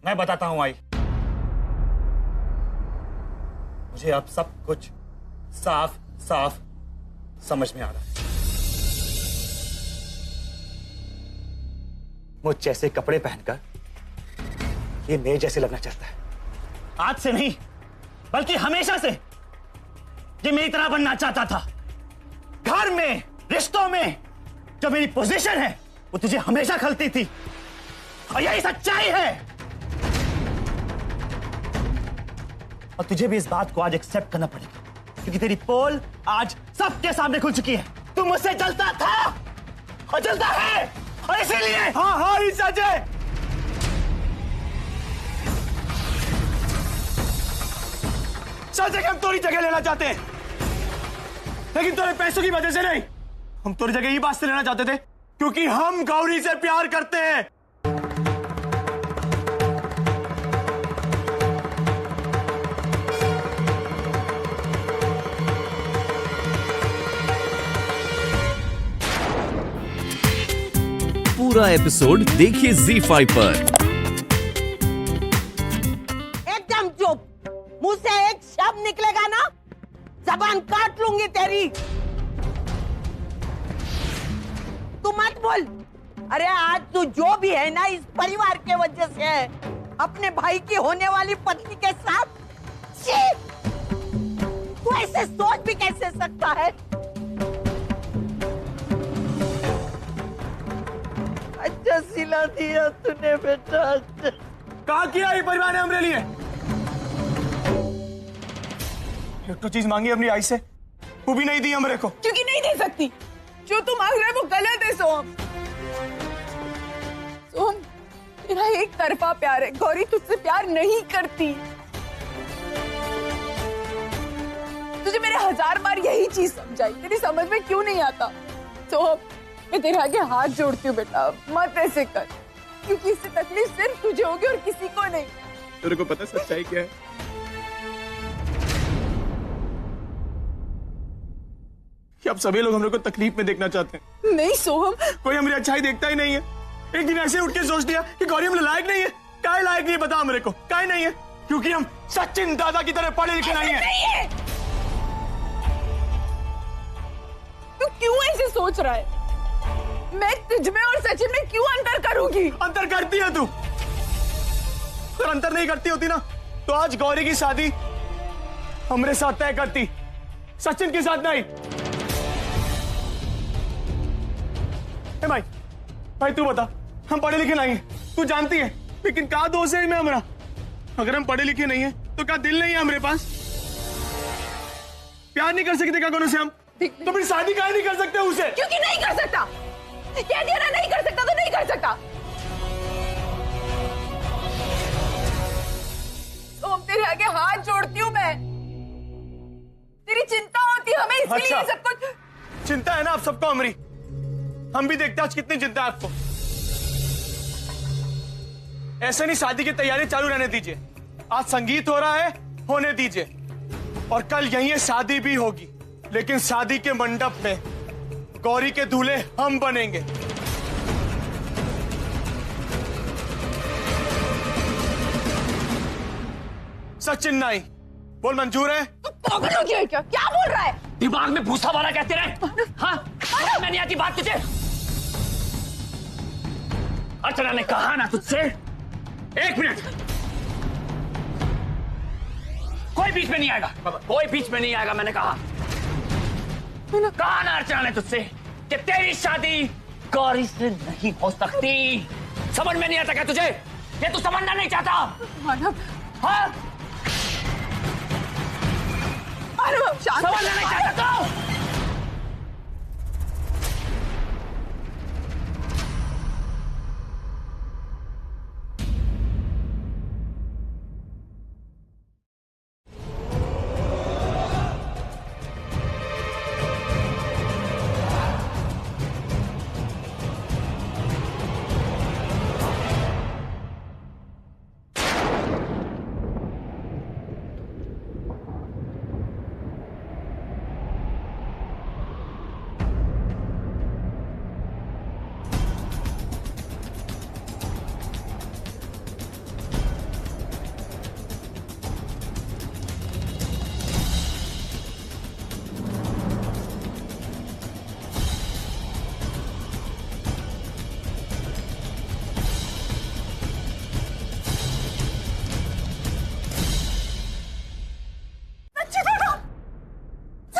मैं बताता हूं आई। मुझे अब सब कुछ साफ साफ समझ में आ रहा है। मुझ जैसे कपड़े पहनकर ये मेरे जैसे लगना चाहता है। आज से नहीं बल्कि हमेशा से ये मेरी तरह बनना चाहता था। घर में, रिश्तों में जो मेरी पोजीशन है वो तुझे हमेशा खलती थी और यही सच्चाई है। और तुझे भी इस बात को आज एक्सेप्ट करना पड़ेगा क्योंकि तेरी पोल आज सबके सामने खुल चुकी है। तू मुझसे जलता था और जलता है और इसीलिए हाँ ही सच है। सच है कि हम तोरी जगह लेना चाहते हैं लेकिन तेरे पैसों की वजह से नहीं। हम तोरी जगह ये बात से लेना चाहते थे क्योंकि हम गौरी से प्यार करते हैं। पूरा एपिसोड देखिए ZEE5 पर। एकदम चुप। मुंह से एक शब्द निकलेगा ना जबान काट लूंगी तेरी। तू मत बोल। अरे आज तू जो भी है ना इस परिवार के वजह से है। अपने भाई की होने वाली पत्नी के साथ तू ऐसे सोच भी कैसे सकता है? अच्छा सिला दिया तूने बेटा। कहा किया ये परिवार ने हमरे लिए? एक तो चीज मांगी अपनी आई से वो भी नहीं दी हमरे को। क्योंकि नहीं दे सकती। जो तू मांग रहा है वो गलत है सोहम। सोहम तेरा एक तरफा प्यार है। गौरी तुझसे प्यार नहीं करती। तुझे मैंने 1000 बार यही चीज समझाई, तेरी समझ में क्यों नहीं आता? सोहम मैं तेरे आगे हाथ जोड़ती हूँ बेटा, मत ऐसे कर क्योंकि इससे तकलीफ सिर्फ तुझे होगी और किसी को नहीं। तेरे को पता सच्चाई क्या है? कि अब सभी लोग हम लोग को तकलीफ में देखना चाहते हैं। नहीं सोहम, कोई हमारी अच्छाई देखता ही नहीं है। एक दिन ऐसे उठ के सोच दिया कि गौरी हम लायक नहीं है। काहे लायक नहीं है बता मेरे को? काहे नहीं है? क्योंकि हम सचिन दादा की तरह पढ़े लिखे नहीं है। तू क्यों ऐसे सोच रहा है? मैं तुझमें और सचिन में क्यों अंतर करूंगी? अंतर करती है तू। अगर अंतर नहीं करती होती ना तो आज गौरी की शादी हमरे साथ तय करती, सचिन के साथ नहीं। भाई भाई तू बता, हम पढ़े लिखे नहीं है तू जानती है, लेकिन क्या दोष है इनमें हमारा? अगर हम पढ़े लिखे नहीं है तो क्या दिल नहीं है हमारे पास? प्यार नहीं कर सकते क्या दोनों से हम? तो फिर शादी काहे नहीं कर सकते उसे? क्योंकि नहीं कर सकता। कह दिया ना नहीं कर सकता तो नहीं कर सकता। तो हम तेरे आगे हाथ जोड़ती हूँ मैं। तेरी चिंता होती है हमें इसके लिए सब कुछ। चिंता है ना आप सबको हमारी। हम भी देखते हैं आज कितनी चिंता है आपको। ऐसे नहीं शादी की तैयारी चालू रहने दीजिए। आज संगीत हो रहा है, होने दीजिए और कल यहीं शादी भी होगी, लेकिन शादी के मंडप में गौरी के दूल्हे हम बनेंगे। सचिन नहीं बोल, मंजूर है? तू पागल हो गया है क्या? क्या बोल रहा है? दिमाग में भूसा वाला कहते रहे। हाँ मैं नहीं आती बात तुझे। अर्चना ने कहा ना तुझसे। 1 मिनट, कोई बीच में नहीं आएगा। कोई बीच में नहीं आएगा मैंने कहा। कहा ना अर्चना ने तुझसे कि तेरी शादी गौरी से नहीं हो सकती। समझ में नहीं आता क्या तुझे? ये तू समझना नहीं चाहता? मानव, हाँ मानव शांत। समझना नहीं चाहता तो?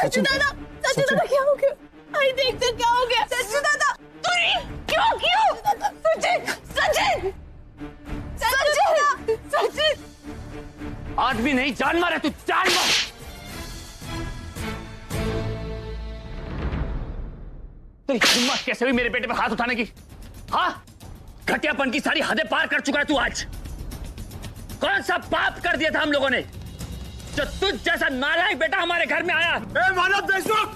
सच्चू दादा क्या हो गया? आई देख तो क्या हो गया? सच्चू दादा क्यों? सचिन आदमी नहीं जानवर है तू, जानवर। तो हिम्मत कैसे हुई मेरे बेटे पे हाथ उठाने की? हाँ, घटियापन की सारी हदें पार कर चुका है तू आज। कौन सा पाप कर दिया था हम लोगों ने जो तुझ जैसा नालायक बेटा हमारे घर में आया? मानव देशमुख,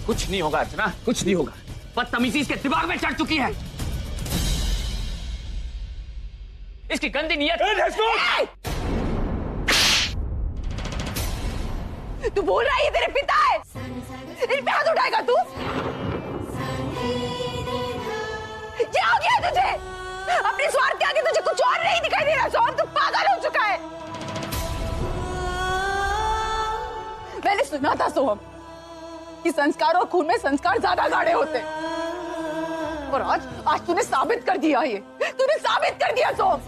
कुछ नहीं होगा अर्चना, कुछ नहीं होगा। बदतमीजी इसके दिमाग में चढ़ चुकी है। इसकी गंदी नीयत। तू बोल रहा है ये तेरे पिता है? इन पे हाथ उठाएगा तू? क्या हो गया तुझे? अपने स्वार्थ के आगे तुझे कुछ और नहीं दिखाई दे रहा? सोहम, तू पागल हो चुका है। मैंने सुना था सोहम कि संस्कार और खून में संस्कार ज्यादा गाढ़े होते, और आज तूने साबित कर दिया। ये तूने साबित कर दिया सोहम।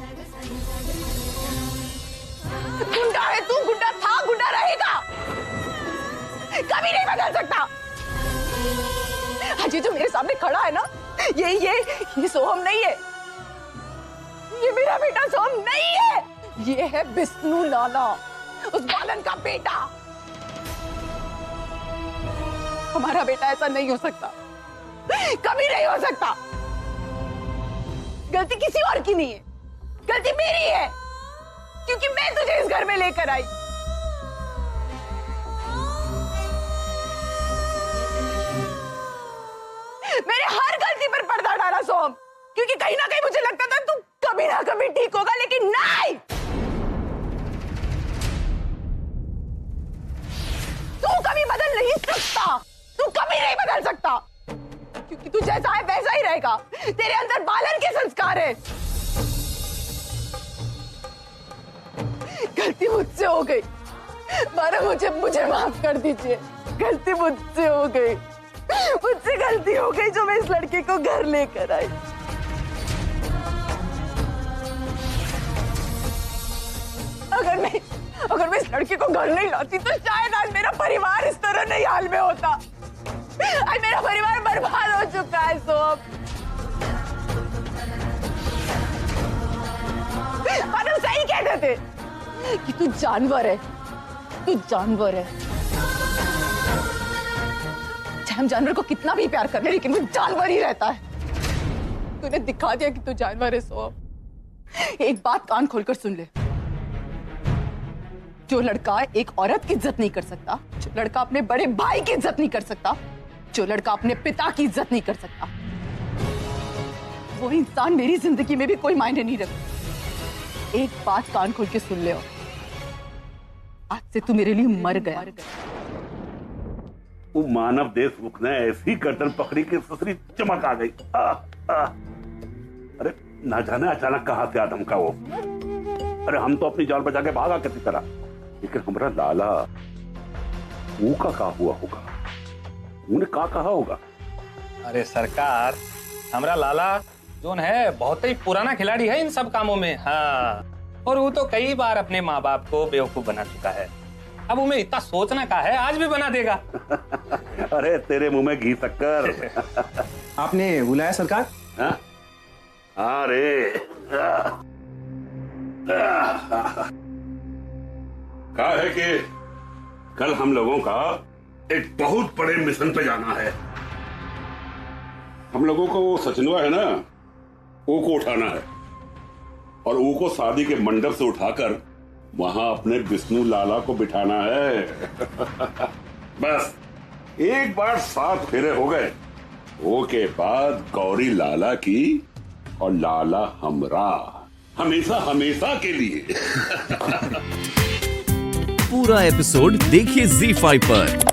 गुंडा है तू, गुंडा था, गुंडा रहेगा, कभी नहीं बदल सकता। आज ये जो मेरे सामने खड़ा है ना, ये सोहम नहीं है, ये मेरा बेटा सोहम नहीं है, ये है विष्णु लाला, उस बालन का बेटा। हमारा बेटा ऐसा नहीं हो सकता, कभी नहीं हो सकता। गलती किसी और की नहीं है, गलती मेरी है, क्योंकि मैं तुझे इस घर में लेकर आई। मैंने हर गलती पर पर्दा डाला सोहम, क्योंकि कहीं ना कहीं मुझे लगता था तू कभी ना कभी ठीक होगा, लेकिन नहीं, तू कभी बदल नहीं सकता, तू कभी नहीं बदल सकता, क्योंकि तू जैसा है वैसा ही रहेगा। तेरे अंदर बालन के संस्कार है। गलती मुझसे हो गई, मारा मुझे माफ कर दीजिए। गलती मुझसे हो गई, मुझसे गलती हो गई जो मैं इस लड़के को घर लेकर आई। अगर मैं इस लड़के को घर नहीं लाती तो शायद आज मेरा परिवार इस तरह नहीं हाल में होता। आज मेरा परिवार बर्बाद हो चुका है सोहम। मानव सही कहते थे कि तू जानवर है, तू जानवर है। चाहे हम जानवर को कितना भी प्यार कर ले, लेकिन वो जानवर ही रहता है। तूने दिखा दिया कि तू जानवर है सोहम। एक बात कान खोलकर सुन ले, जो लड़का एक औरत की इज्जत नहीं कर सकता, जो लड़का अपने बड़े भाई की इज्जत नहीं कर सकता, जो लड़का अपने पिता की इज्जत नहीं कर सकता, वो इंसान मेरी जिंदगी में भी कोई मायने नहीं रखता। एक बात कान खोल के सुन ले, आज से तू मेरे लिए मर गया। वो मानव देशमुख ने ऐसी गर्दन पकड़ी कि ससुरी चमक आ गई। अरे ना जाने अचानक कहां से आ धमका वो। अरे हम तो अपनी जान बचा के भागा किसी तरह, लेकिन हमारा लाला वो का कहा हुआ होगा, उन्हें कहा होगा। अरे सरकार, हमारा लाला जोन है बहुत ही पुराना खिलाड़ी है इन सब कामों में। हाँ, और वो तो कई बार अपने माँ बाप को बेवकूफ बना चुका है। अब उन्हें इतना सोचना का है, आज भी बना देगा। अरे तेरे मुंह में घी शक्कर। आपने बुलाया सरकार? अरे कहा है कि कल हम लोगों का एक बहुत बड़े मिशन पे जाना है। हम लोगों को वो सचनुआ है ना, वो को उठाना है, और वो को शादी के मंडप से उठाकर वहां अपने विष्णु लाला को बिठाना है। बस एक बार 7 फेरे हो गए, वो के बाद गौरी लाला की और लाला हमरा, हमेशा हमेशा के लिए। पूरा एपिसोड देखिए ZEE5 पर।